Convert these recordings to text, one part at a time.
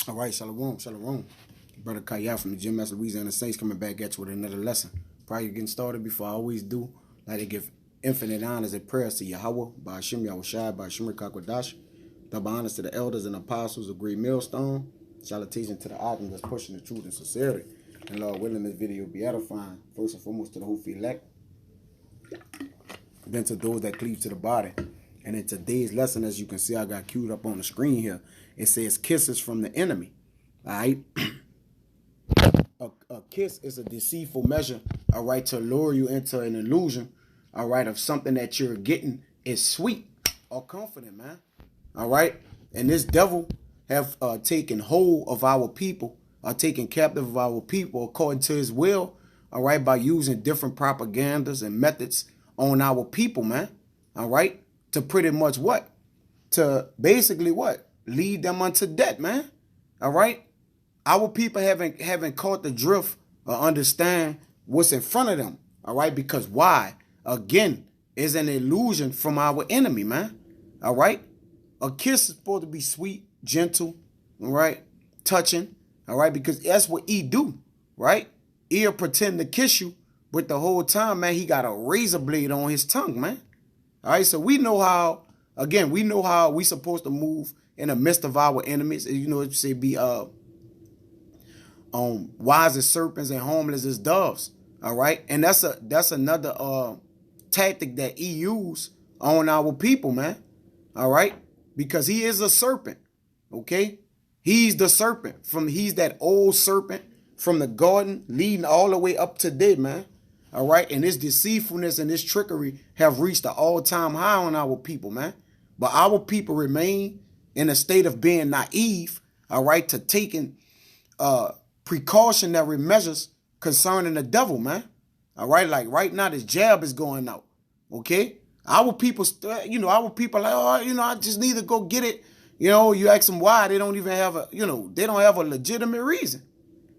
All right, shalom, shalom. Brother Kaya from the Gym Master Louisiana Saints coming back at you with another lesson. Prior to getting started, before I always do, like to give infinite honors and prayers to Yahweh, Ba'ashim Yahushai, Ba'ashim Kakwadash, double honors to the elders and apostles of Great Millstone, salutation to the items that's pushing the truth and sincerity. And Lord willing, this video be edifying, first and foremost to the whole elect, then to those that cleave to the body. And in today's lesson, as you can see, I got queued up on the screen here. It says kisses from the enemy. All right. A kiss is a deceitful measure, all right, to lure you into an illusion, all right, of something that you're getting is sweet or comforting, man. All right. And this devil have taken hold of our people, taken captive of our people according to his will, all right, by using different propagandas and methods on our people, man. All right. To pretty much what? To basically what? Lead them unto death, man. All right. Our people haven't caught the drift or understand what's in front of them. All right. Because why? Again, is an illusion from our enemy, man. All right. A kiss is supposed to be sweet, gentle, all right, touching. All right. Because that's what he do. Right. He'll pretend to kiss you, but the whole time, man, he got a razor blade on his tongue, man. All right, so we know how, again, we know how we supposed to move in the midst of our enemies. You know, it say be wise as serpents and harmless as doves. All right, and that's another tactic that he used on our people, man. All right, because he is a serpent. Okay, he's the serpent he's that old serpent from the garden leading all the way up to today, man. All right. And this deceitfulness and this trickery have reached an all-time high on our people, man. But our people remain in a state of being naive, all right, to taking precautionary measures concerning the devil, man. All right. Like right now, this jab is going out. OK, our people, our people like, oh, I just need to go get it. You know, you ask them why, they don't even have they don't have a legitimate reason.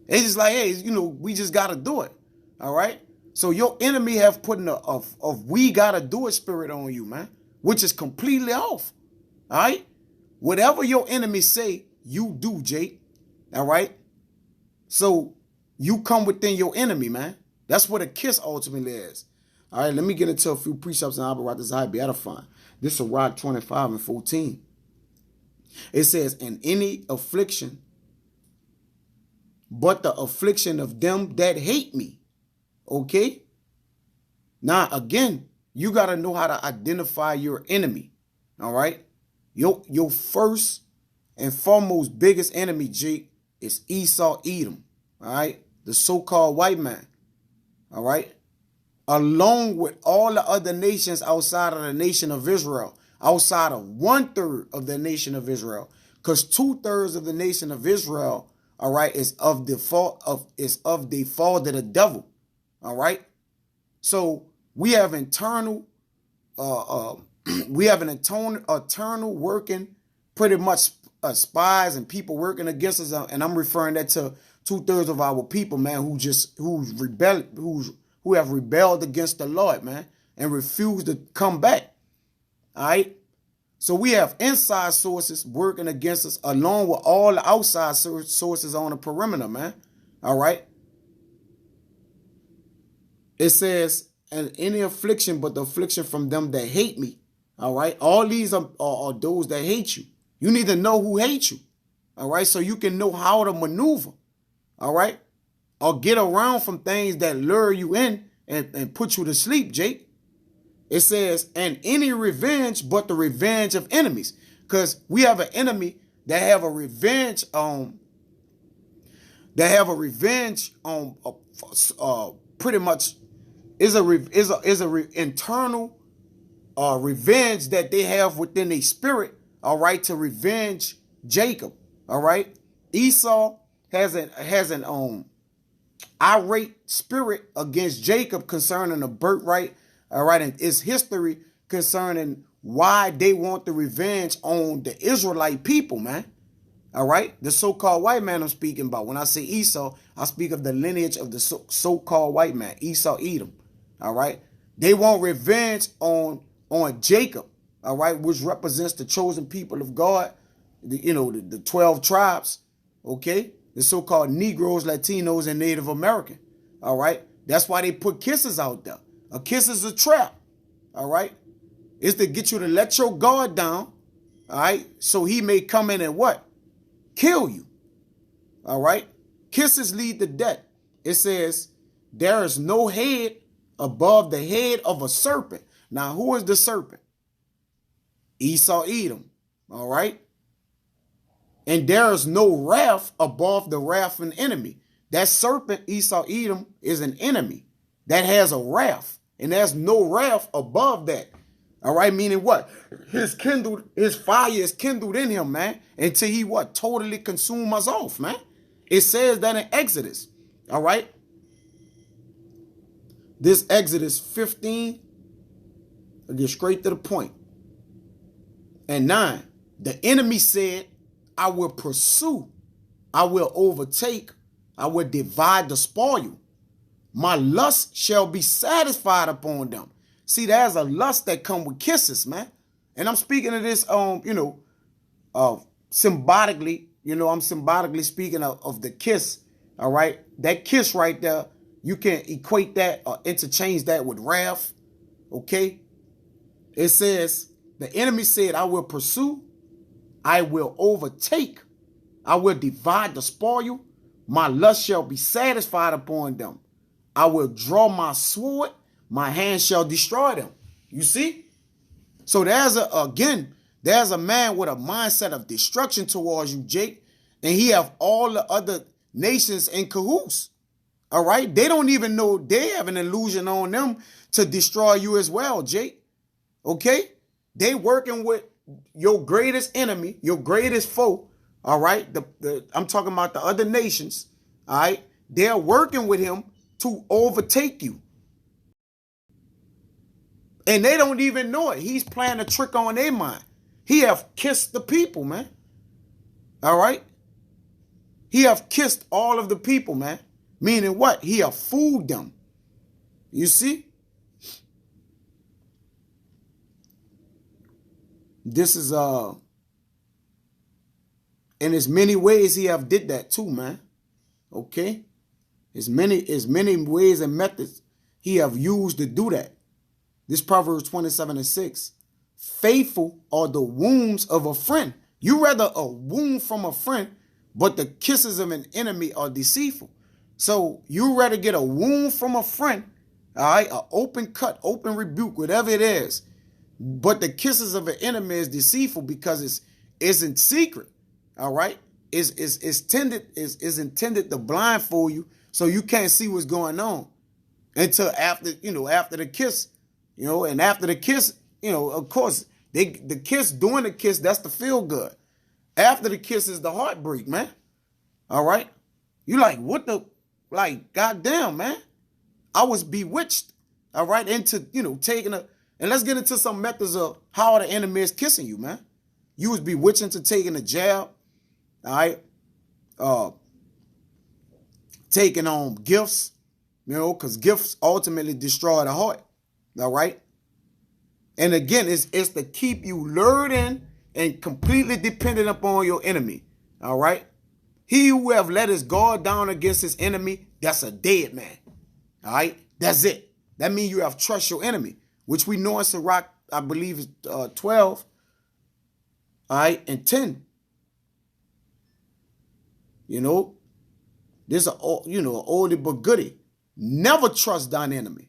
It's just like, hey, we just got to do it. All right. So your enemy have put a we gotta do it spirit on you, man, which is completely off. All right. Whatever your enemy say, you do, Jake. All right. So you come within your enemy, man. That's what a kiss ultimately is. All right. Let me get into a few precepts and I'll be right this high be edifying. This is Rock 25 and 14. It says, in any affliction, but the affliction of them that hate me. Okay. Now, again, you got to know how to identify your enemy. All right. Your first and foremost biggest enemy, Jake, is Esau Edom. All right. The so-called white man. All right. Along with all the other nations outside of the nation of Israel, outside of 1/3 of the nation of Israel, because 2/3 of the nation of Israel, all right, is of the fault of the devil. All right. So we have internal working pretty much spies and people working against us. And I'm referring that to 2/3 of our people, man, who have rebelled against the Lord, man, and refused to come back. All right. So we have inside sources working against us along with all the outside sources on the perimeter, man. All right. It says, and any affliction but the affliction from them that hate me. All right. All these are those that hate you. You need to know who hates you. All right. So you can know how to maneuver. All right. Or get around from things that lure you in and put you to sleep, Jake. It says, and any revenge but the revenge of enemies. Because we have an enemy that have a revenge on pretty much is a internal revenge that they have within their spirit, all right, to revenge Jacob, all right. Esau has an irate spirit against Jacob concerning the birthright, all right, and its history concerning why they want the revenge on the Israelite people, man. All right, the so-called white man I'm speaking about. When I say Esau, I speak of the lineage of the so-called white man, Esau Edom. All right. They want revenge on Jacob. All right. Which represents the chosen people of God. The 12 tribes. okay? The so-called Negroes, Latinos, and Native American, all right? That's why they put kisses out there. A kiss is a trap, all right? It's to get you to let your guard down, all right? So he may come in and what? Kill you, all right? Kisses lead to death. It says, there is no head above the head of a serpent. Now, who is the serpent? Esau, Edom, all right? And there is no wrath above the wrath of an enemy. That serpent, Esau, Edom, is an enemy that has a wrath. And there's no wrath above that. All right, meaning what? His fire is kindled in him, man, until he what? Totally consume us off, man. It says that in Exodus, all right? This Exodus 15, I'll get straight to the point. And 9, the enemy said, I will pursue, I will overtake, I will divide the spoil. My lust shall be satisfied upon them. See, there's a lust that come with kisses, man. And I'm speaking of this, symbolically, I'm symbolically speaking of the kiss, all right? That kiss right there, you can equate that or interchange that with wrath, okay? It says, the enemy said, I will pursue, I will overtake, I will divide the spoil, my lust shall be satisfied upon them. I will draw my sword, my hand shall destroy them. You see? So there's a man with a mindset of destruction towards you, Jake, and he have all the other nations in cahoots. All right? They don't even know they have an illusion on them to destroy you as well, Jake. Okay? They working with your greatest enemy, your greatest foe, all right? I'm talking about the other nations, all right? They're working with him to overtake you. And they don't even know it. He's playing a trick on their mind. He have kissed the people, man. All right? He have kissed all of the people, man. Meaning what? He have fooled them. You see? This is, in as many ways he have did that too, man. Okay? As many ways and methods he have used to do that. This Proverbs 27:6. Faithful are the wounds of a friend. You rather a wound from a friend, but the kisses of an enemy are deceitful. So you rather get a wound from a friend, all right, an open cut, open rebuke, whatever it is. But the kisses of an enemy is deceitful because it's in secret, all right? It's intended to blindfold you so you can't see what's going on until after the kiss, and after the kiss, of course, the kiss, during the kiss, that's the feel good. After the kiss is the heartbreak, man. All right? You goddamn, man. I was bewitched, all right, into, taking and let's get into some methods of how the enemy is kissing you, man. You was bewitched into taking a jab, all right? Taking on gifts, because gifts ultimately destroy the heart, all right? And again, it's to keep you lured in and completely dependent upon your enemy, all right? He who have let his guard down against his enemy, that's a dead man, all right? That's it. That means you have trust your enemy, which we know in Sirach, I believe, is 12, all right, and 10. This is an oldie but goodie. Never trust thine enemy.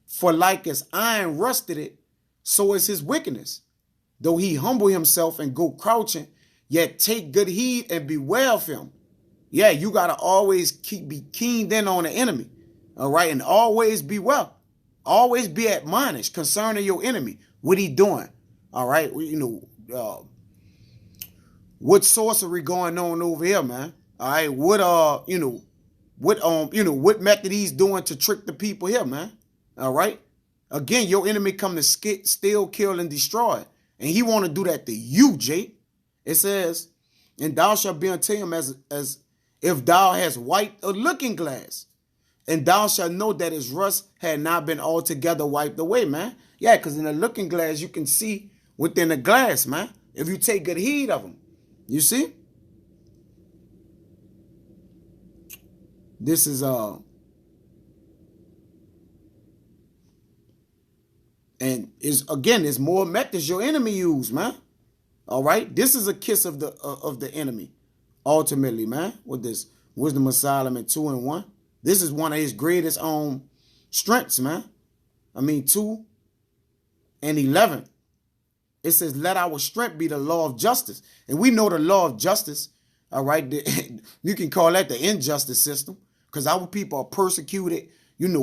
For like as iron rusted it, so is his wickedness. Though he humble himself and go crouching, yet take good heed and beware of him. Yeah, you got to always be keened in on the enemy. All right, and always be well. Always be admonished concerning your enemy. What he doing? All right, what sorcery going on over here, man? All right, what method he's doing to trick the people here, man? All right. Again, your enemy come to steal, kill, and destroy, and he want to do that to you, Jake. It says, "And thou shalt be unto him as if thou hast wiped a looking glass." And thou shalt know that his rust had not been altogether wiped away, man. Yeah, because in a looking glass, you can see within the glass, man. if you take good heed of them. You see? This is and is again, it's more methods your enemy use, man. All right, this is a kiss of the enemy, ultimately, man. With this Wisdom of Solomon 2:1, this is one of his greatest strengths, man. I mean 2:11. It says, "Let our strength be the law of justice," and we know the law of justice. All right, you can call that the injustice system, because our people are persecuted,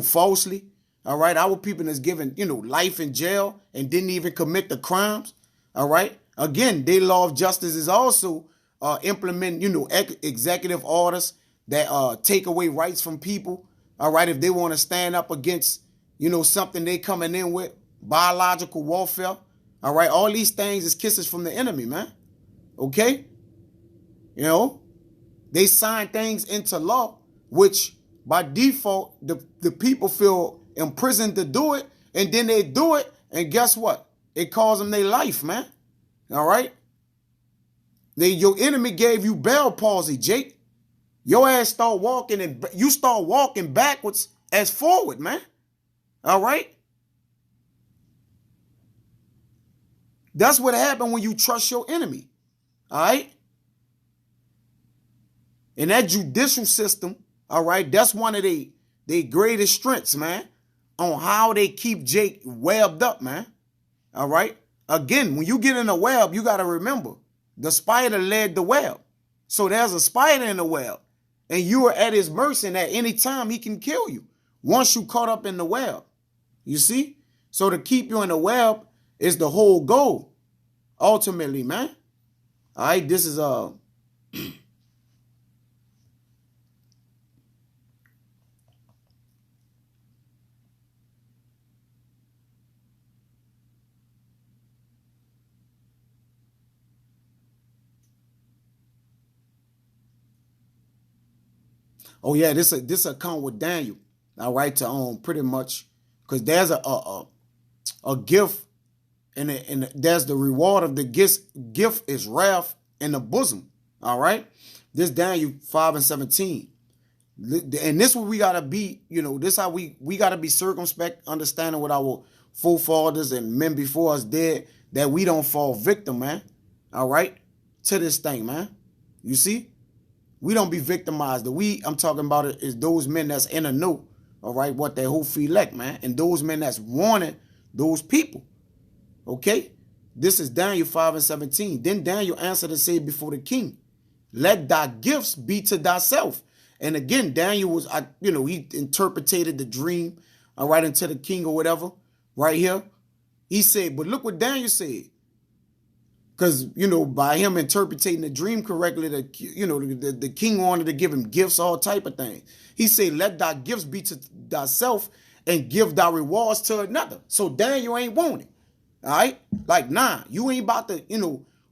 falsely. All right, our people is given, life in jail and didn't even commit the crimes. All right. Again, their law of justice is also implement, executive orders that take away rights from people. All right, if they want to stand up against, something they coming in with, biological warfare. All right, all these things is kisses from the enemy, man. Okay, they sign things into law, which by default the people feel imprisoned to do it, and then they do it, and guess what? It costs them their life, man. All right. Your enemy gave you Bell palsy, Jake. Your ass start walking and you start walking backwards as forward, man. All right. That's what happened when you trust your enemy. All right. And that judicial system, all right, that's one of their greatest strengths, man, on how they keep Jake webbed up, man. All right. Again, when you get in a web, you got to remember the spider led the web. So there's a spider in the web, and you are at his mercy, and at any time he can kill you once you caught up in the web. You see? So to keep you in the web is the whole goal, ultimately, man. All right, this is oh yeah, this account with Daniel. All right, to pretty much, because there's a gift, and there's the reward of the gift is wrath in the bosom. All right, this Daniel 5:17, and this what we gotta be. This how we gotta be circumspect, understanding what our forefathers and men before us did, that we don't fall victim, man. All right, to this thing, man. You see. We don't be victimized. I'm talking about it is those men that's in the know, all right, what they who feel like, man, and those men that's warning those people. Okay? This is Daniel 5:17. Then Daniel answered and said before the king, "Let thy gifts be to thyself." And again, Daniel was, he interpreted the dream, all right, into the king or whatever, right here. He said, but look what Daniel said. Because, by him interpreting the dream correctly, the king wanted to give him gifts, all type of things. He said, "Let thy gifts be to thyself and give thy rewards to another." So Daniel ain't want it. All right? Like, nah, you ain't about to,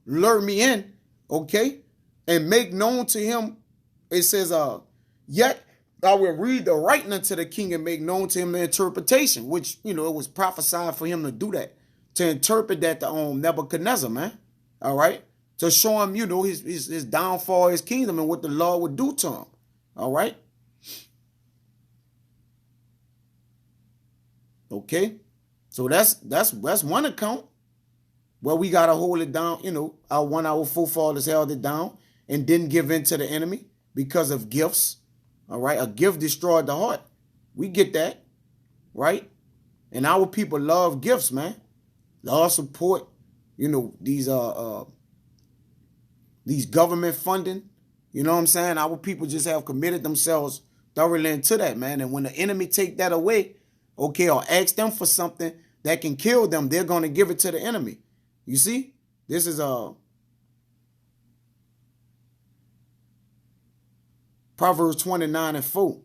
lure me in, okay? And make known to him, it says, "Yet I will read the writing unto the king and make known to him the interpretation," which, it was prophesied for him to do that, to interpret that to Nebuchadnezzar, man. All right, to show him, his downfall, his kingdom, and what the Lord would do to him. All right. Okay, so that's one account where we gotta hold it down. Our forefathers held it down and didn't give in to the enemy because of gifts. All right, a gift destroyed the heart. We get that, right? And our people love gifts, man. Love support. These government funding, what I'm saying? Our people just have committed themselves thoroughly into that, man. And when the enemy take that away, okay, or ask them for something that can kill them, they're going to give it to the enemy. You see? This is Proverbs 29:4.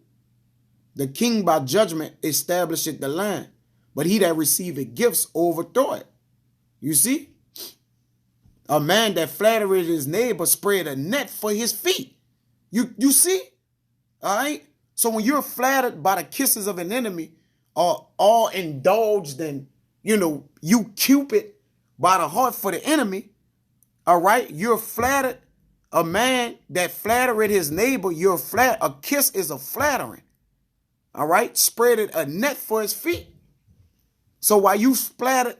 "The king by judgment establisheth the land, but he that receiveth gifts overthrow it." You see? A man that flattereth his neighbor spread a net for his feet. You see? All right? So when you're flattered by the kisses of an enemy, or all indulged in, you Cupid by the heart for the enemy, All right. You're flattered. A man that flattered his neighbor, a kiss is a flattering. All right. Spreaded a net for his feet. So while you flattered,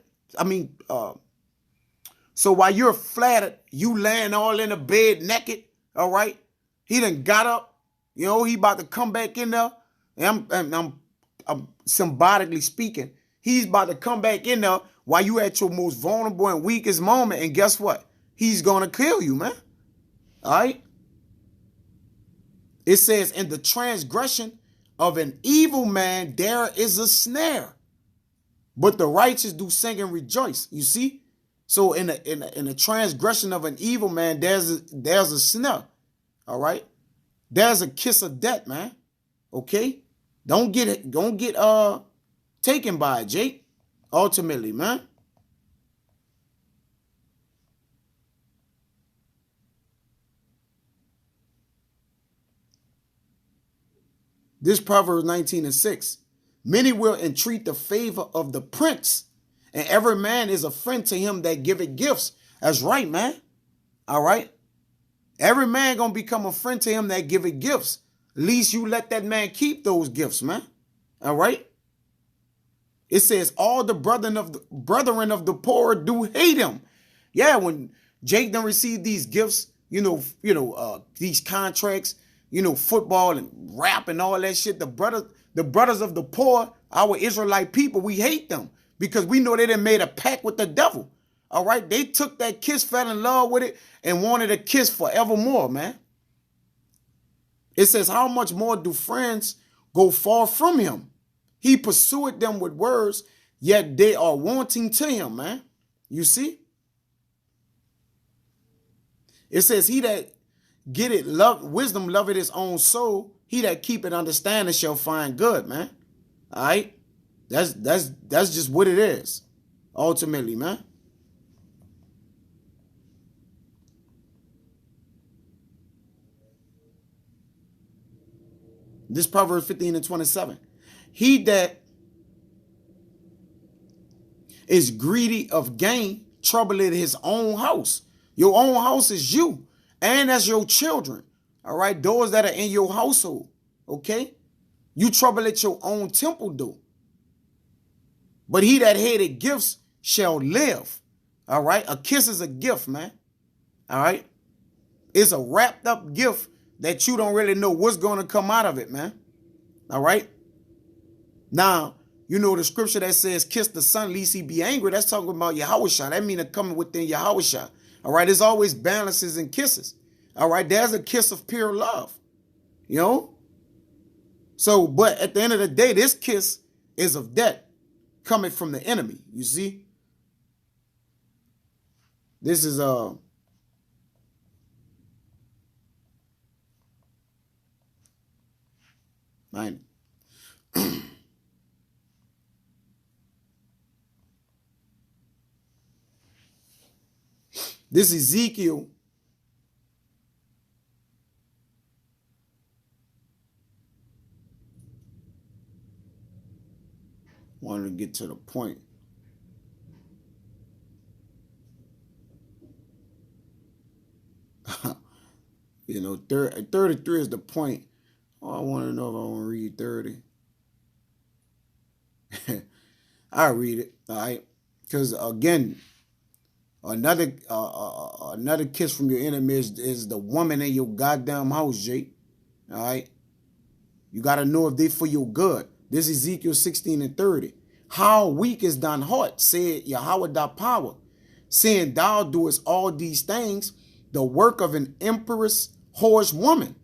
so while you're flattered, you laying all in the bed naked. All right. He done got up. You know, he about to come back in there. And I'm symbolically speaking. He's about to come back in there while you at your most vulnerable and weakest moment. And guess what? He's going to kill you, man. All right. It says, in the transgression of an evil man, there is a snare, but the righteous do sing and rejoice. You see? So in the transgression of an evil man, there's a snare. All right. There's a kiss of death, man. Okay. Don't get taken by it, Jake. Ultimately, man. This Proverbs 19:6. Many will entreat the favor of the prince, and every man is a friend to him that giveth gifts. That's right, man. All right. Every man gonna become a friend to him that giveth gifts. At least you let that man keep those gifts, man. All right. It says all the brethren of the poor do hate him. Yeah, when Jake done received these gifts, these contracts, football and rap and all that shit. The brothers of the poor, our Israelite people, we hate them because we know they done made a pact with the devil. All right. They took that kiss, fell in love with it, and wanted a kiss forevermore, man. It says, how much more do friends go far from him? He pursued them with words, yet they are wanting to him, man. You see? It says, he that getteth wisdom loveth his own soul. He that keepeth understanding shall find good, man. All right? That's just what it is, ultimately, man. This Proverbs 15:27. He that is greedy of gain troubleth his own house. Your own house is you, and that's your children. All right, those that are in your household. Okay, you trouble at your own temple door. But he that hated gifts shall live. All right, a kiss is a gift, man. All right, it's a wrapped up gift that you don't really know what's going to come out of it, man. All right. Now, the scripture that says, kiss the son, lest he be angry. That's talking about Yahushua. That means coming within Yahushua. All right. There's always balances and kisses. All right. There's a kiss of pure love. So, but at the end of the day, this kiss is of death coming from the enemy. You see? This is mine. This Ezekiel wanted to get to the point. You know, 33 is the point. Oh, I want to know if I want to read 30. I'll read it, all right? Because, again, another kiss from your enemy is the woman in your goddamn house, Jake. All right? You got to know if they for your good. This is Ezekiel 16:30. How weak is thine heart, said Yahweh thy power, saying thou doest all these things, the work of an empress whorish woman,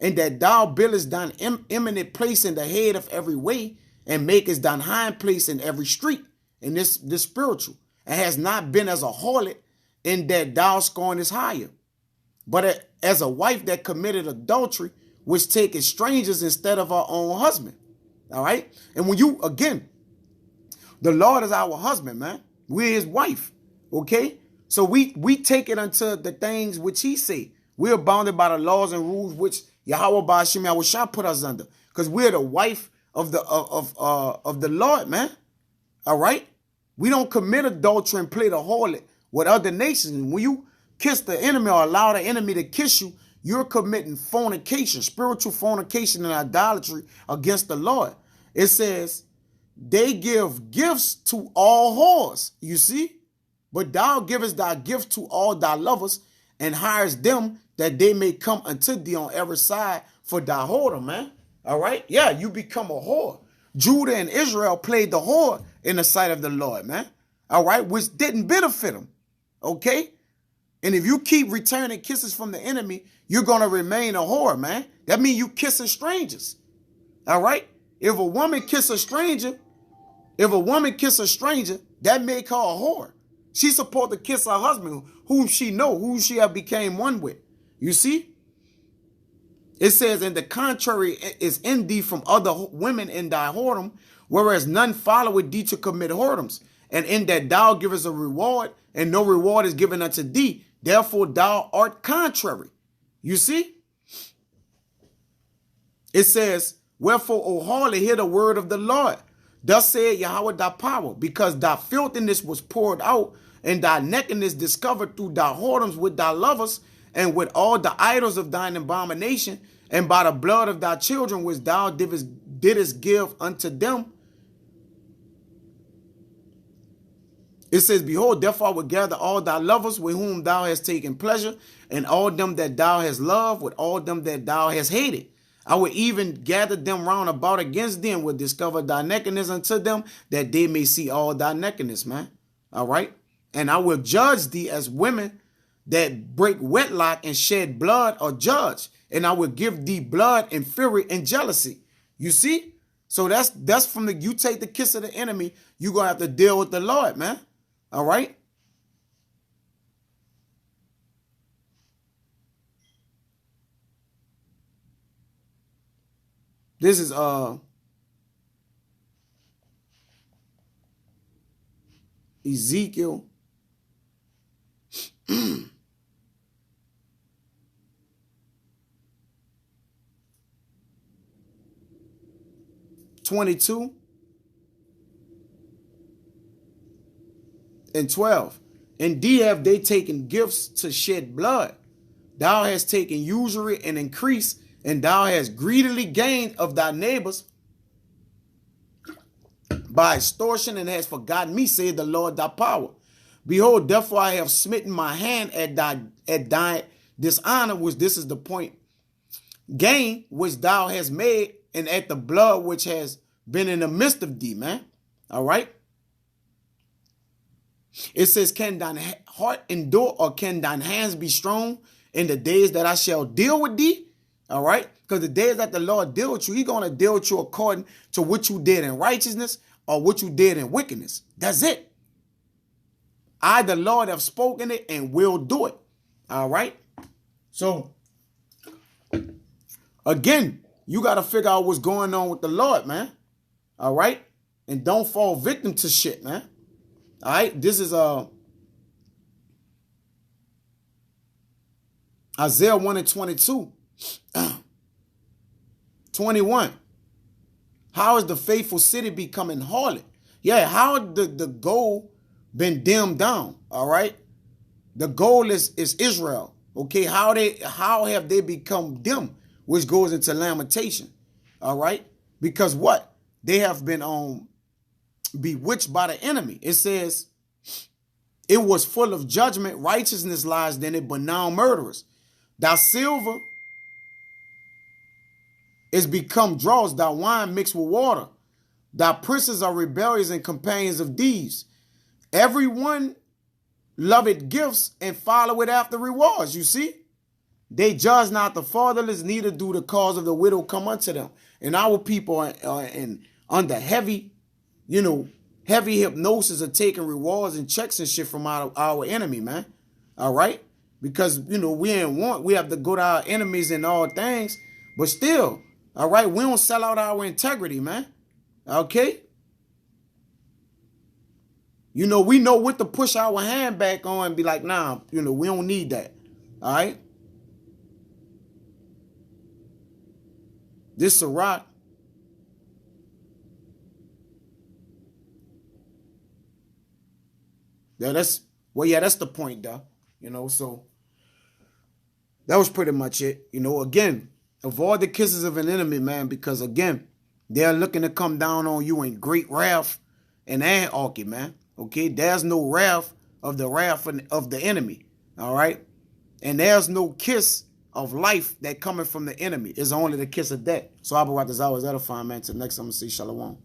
and that thou buildest thine eminent place in the head of every way, and makest thine hind place in every street. And this spiritual, and has not been as a harlot, in that thou scornest higher, but as a wife that committed adultery, which taketh strangers instead of her own husband. All right. And when you, again, the Lord is our husband, man. We're his wife. Okay. So we take it unto the things which he say. We're bounded by the laws and rules which Yahweh Ba'ashim Yahushua put us under. Because we're the wife of the Lord, man. All right. We don't commit adultery and play the harlot with other nations. When you kiss the enemy or allow the enemy to kiss you, you're committing fornication, spiritual fornication and idolatry against the Lord. It says, they give gifts to all whores, you see? But thou givest thy gift to all thy lovers, and hires them that they may come unto thee on every side for thy whoredom, man. All right? Yeah, you become a whore. Judah and Israel played the whore in the sight of the Lord, man. All right? Which didn't benefit them. Okay? And if you keep returning kisses from the enemy, you're going to remain a whore, man. That means you kissing strangers. All right? If a woman kiss a stranger, that make her a whore. She's supposed to kiss her husband, whom she know, who she have became one with. You see? It says, and the contrary is in thee from other women in thy whoredom, whereas none followeth thee to commit whoredoms. And in that thou givest a reward, and no reward is given unto thee. Therefore thou art contrary. You see? It says, wherefore, O harlot, hear the word of the Lord. Thus said Yahweh thy power, because thy filthiness was poured out, and thy nakedness discovered through thy whoredoms with thy lovers, and with all the idols of thine abomination, and by the blood of thy children which thou didst give unto them. It says, behold, therefore I will gather all thy lovers with whom thou hast taken pleasure, and all them that thou hast loved with all them that thou hast hated. I will even gather them round about against them, will discover thy nakedness unto them, that they may see all thy nakedness, man. All right? And I will judge thee as women that break wedlock and shed blood are judged. And I will give thee blood and fury and jealousy. You see? So that's from the, you take the kiss of the enemy, you're going to have to deal with the Lord, man. All right? This is Ezekiel 22 and 12. Indeed have they taken gifts to shed blood. Thou hast taken usury and increase, and thou hast greedily gained of thy neighbors by extortion, and hast forgotten me, said the Lord thy power. Behold, therefore I have smitten my hand at thy dishonor, which this is the point, gain which thou hast made, and at the blood which has been in the midst of thee, man. All right. It says, can thine heart endure, or can thine hands be strong in the days that I shall deal with thee? All right. Because the days that the Lord deal with you, he's going to deal with you according to what you did in righteousness or what you did in wickedness. That's it. I, the Lord, have spoken it and will do it. All right. So, again, you got to figure out what's going on with the Lord, man. All right. And don't fall victim to shit, man. All right. This is Isaiah 1 and 22. 21. How is the faithful city becoming harlot? Yeah, how the goal been dimmed down? All right. The goal is Israel. Okay, how have they become dim? Which goes into lamentation. All right, because what? They have been bewitched by the enemy. It says it was full of judgment, righteousness lies in it, but now murderers. Thy silver is become dross, thy wine mixed with water. Thy princes are rebellious and companions of thieves. Everyone loveth gifts and followeth after rewards. You see? They judge not the fatherless, neither do the cause of the widow come unto them. And our people are under heavy, heavy hypnosis of taking rewards and checks and shit from our enemy, man. All right? Because, we have to go to our enemies in all things. But still, all right, we don't sell out our integrity, man. Okay? We know what to push our hand back on and be like, nah, we don't need that. All right? This Sirach, that's Well, yeah, that's the point, though. You know, so that was pretty much it. You know, again, avoid the kisses of an enemy, man, because again, they're looking to come down on you in great wrath and anarchy, man. Okay, there's no wrath of the enemy. All right, and there's no kiss of life that coming from the enemy. It's only the kiss of death. So Abba Watazah is edifying, man. Till next time, I'm gonna say shalom.